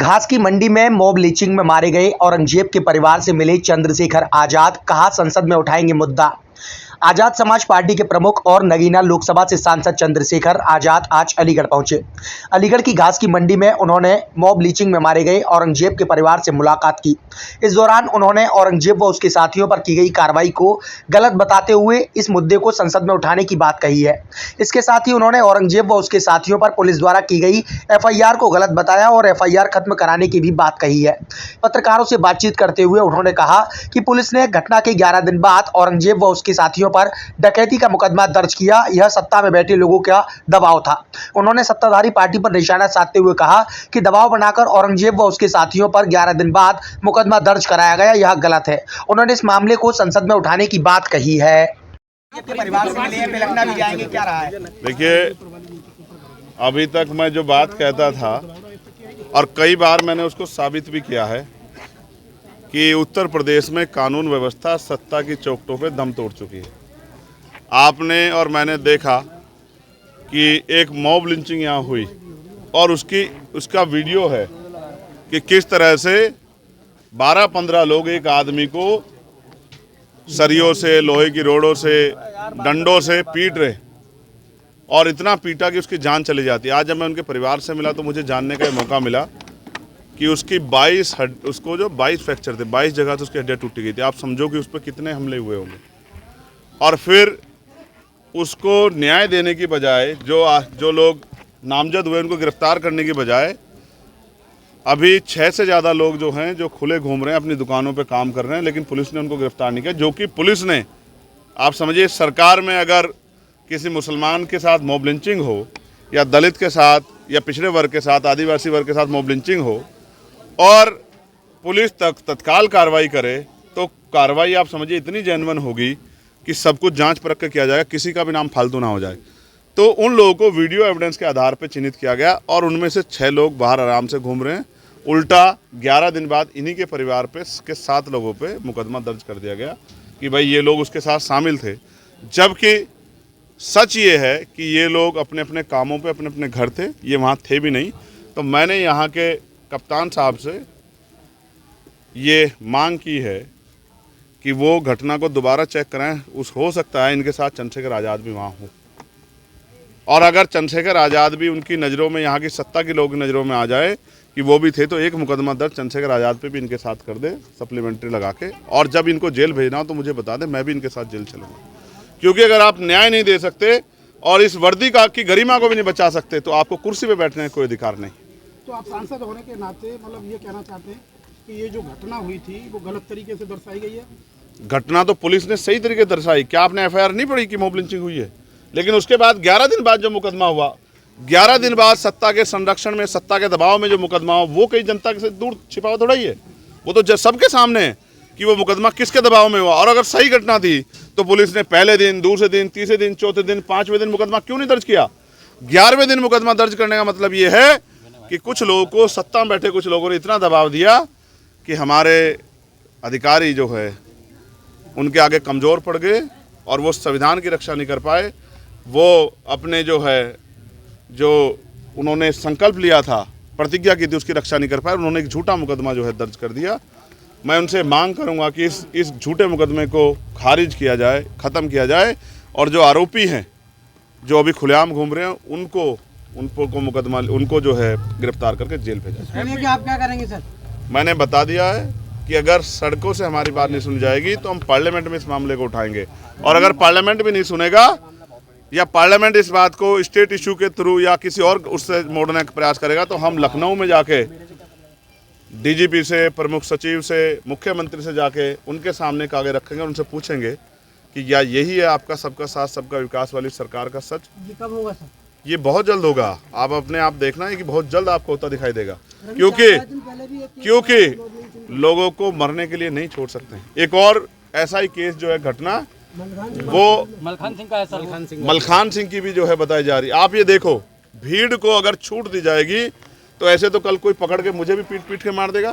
घास की मंडी में मॉब लिंचिंग में मारे गए औरंगजेब के परिवार से मिले चंद्रशेखर आजाद, कहा संसद में उठाएंगे मुद्दा। आजाद समाज पार्टी के प्रमुख और नगीना लोकसभा से सांसद चंद्रशेखर आजाद आज अलीगढ़ पहुंचे। अलीगढ़ की घास की मंडी में उन्होंने मॉब लिंचिंग में मारे गए औरंगजेब के परिवार से मुलाकात की। इस दौरान उन्होंने औरंगजेब व उसके साथियों पर की गई कार्रवाई को गलत बताते हुए इस मुद्दे को संसद में उठाने की बात कही है। इसके साथ ही उन्होंने औरंगजेब व उसके साथियों पर पुलिस द्वारा की गई एफआईआर को गलत बताया और एफआईआर खत्म कराने की भी बात कही है। पत्रकारों से बातचीत करते हुए उन्होंने कहा कि पुलिस ने घटना के 11 दिन बाद औरंगजेब व उसके साथियों पर डकैती का मुकदमा दर्ज किया। यह सत्ता में बैठे लोगों का दबाव था। उन्होंने सत्ताधारी पार्टी पर निशाना साधते हुए कहा कि दबाव बनाकर औरंगजेब व उसके साथियों पर 11 दिन बाद मुकदमा दर्ज कराया गया, यह गलत है। उन्होंने इस मामले को संसद में उठाने की बात कही है। परिवार से मिले हैं, लखनऊ भी जाएंगे, क्या रहा है? देखिए, अभी तक मैं जो बात कहता था और कई बार मैंने उसको साबित भी किया है कि उत्तर प्रदेश में कानून व्यवस्था सत्ता की चौखटों पे दम तोड़ चुकी है। आपने और मैंने देखा कि एक मॉब लिंचिंग यहाँ हुई और उसका वीडियो है कि किस तरह से 12-15 लोग एक आदमी को सरियों से, लोहे की रोडों से, डंडों से पीट रहे और इतना पीटा कि उसकी जान चली जाती है। आज जब मैं उनके परिवार से मिला तो मुझे जानने का मौका मिला कि उसकी 22 फ्रैक्चर थे, 22 जगह से उसकी हड्डियाँ टूटी गई थी। आप समझो कि उस पर कितने हमले हुए होंगे। और फिर उसको न्याय देने की बजाय जो लोग नामजद हुए उनको गिरफ्तार करने की बजाय अभी 6 से ज़्यादा लोग जो हैं जो खुले घूम रहे हैं, अपनी दुकानों पे काम कर रहे हैं, लेकिन पुलिस ने उनको गिरफ्तार नहीं किया। जो कि पुलिस ने, आप समझिए, सरकार में अगर किसी मुसलमान के साथ मॉब लिंचिंग हो या दलित के साथ या पिछड़े वर्ग के साथ, आदिवासी वर्ग के साथ मॉब लिंचिंग हो और पुलिस तत्काल कार्रवाई करे तो कार्रवाई आप समझिए इतनी जेन्युइन होगी कि सब कुछ जांच परख कर किया जाएगा, किसी का भी नाम फालतू ना हो जाए। तो उन लोगों को वीडियो एविडेंस के आधार पर चिन्हित किया गया और उनमें से 6 लोग बाहर आराम से घूम रहे हैं। उल्टा 11 दिन बाद इन्हीं के परिवार पे के 7 लोगों पे मुकदमा दर्ज कर दिया गया कि भाई ये लोग उसके साथ शामिल थे। जबकि सच ये है कि ये लोग अपने अपने कामों पे अपने अपने घर थे, ये वहाँ थे भी नहीं। तो मैंने यहाँ के कप्तान साहब से ये मांग की है कि वो घटना को दोबारा चेक कराएं। हो सकता है इनके साथ चंद्रशेखर आज़ाद भी वहाँ हो, और अगर चंद्रशेखर आज़ाद भी उनकी नज़रों में, यहाँ की सत्ता के लोगों की नज़रों में आ जाए कि वो भी थे, तो एक मुकदमा दर्ज चंद्रशेखर आज़ाद पे भी इनके साथ कर दे, सप्लीमेंट्री लगा के। और जब इनको जेल भेजना हो तो मुझे बता दें, मैं भी इनके साथ जेल चलूँगा। क्योंकि अगर आप न्याय नहीं दे सकते और इस वर्दी की गरिमा को भी नहीं बचा सकते तो आपको कुर्सी पर बैठने का कोई अधिकार नहीं। तो आप सांसद होने के नाते मतलब ये कहना चाहते हैं कि ये जो घटना हुई थी वो गलत तरीके से दर्शाई गई है? घटना तो पुलिस ने सही तरीके दर्शाई। क्या आपने एफआईआर नहीं पढ़ी कि मॉब लिंचिंग हुई है? लेकिन उसके बाद 11 दिन बाद जो मुकदमा हुआ, 11 दिन बाद सत्ता के संरक्षण में, सत्ता के दबाव में जो मुकदमा हुआ, वो कई जनता से दूर छिपा थोड़ा ही है। वो तो सबके सामने है कि वो मुकदमा किसके दबाव में हुआ। और अगर सही घटना थी तो पुलिस ने पहले दिन, दूसरे दिन, तीसरे दिन, चौथे दिन, 5वें दिन मुकदमा क्यों नहीं दर्ज किया? 11वें दिन मुकदमा दर्ज करने का मतलब ये है कि कुछ लोगों को, सत्ता में बैठे कुछ लोगों ने इतना दबाव दिया कि हमारे अधिकारी जो है उनके आगे कमज़ोर पड़ गए और वो संविधान की रक्षा नहीं कर पाए। वो अपने जो उन्होंने संकल्प लिया था, प्रतिज्ञा की थी, उसकी रक्षा नहीं कर पाए। उन्होंने एक झूठा मुकदमा जो है दर्ज कर दिया। मैं उनसे मांग करूंगा कि इस झूठे मुकदमे को खारिज किया जाए, ख़त्म किया जाए और जो आरोपी हैं, जो अभी खुलेआम घूम रहे हैं, उनको जो है गिरफ्तार करके जेल भेजा जाए। आप क्या करेंगे सर? मैंने बता दिया है कि अगर सड़कों से हमारी बात नहीं सुनी जाएगी तो हम पार्लियामेंट में इस मामले को उठाएंगे। और अगर पार्लियामेंट भी नहीं सुनेगा या पार्लियामेंट इस बात को स्टेट इशू के थ्रू या किसी और उससे मोड़ने का प्रयास करेगा तो हम लखनऊ में जाके डीजीपी से, प्रमुख सचिव से, मुख्यमंत्री से जाके उनके सामने कागज रखेंगे, उनसे पूछेंगे कि क्या यही है आपका सबका साथ सबका विकास वाली सरकार का सच? ये कब होगा सर? ये बहुत जल्द होगा। आप अपने आप देखना है कि बहुत जल्द आपको होता दिखाई देगा, क्योंकि लोगों को मरने के लिए नहीं छोड़ सकते। एक और ऐसा ही केस जो है घटना, वो मलखान सिंह की भी जो है बताई जा रही। आप ये देखो, भीड़ को अगर छूट दी जाएगी तो ऐसे तो कल कोई पकड़ के मुझे भी पीट के मार देगा।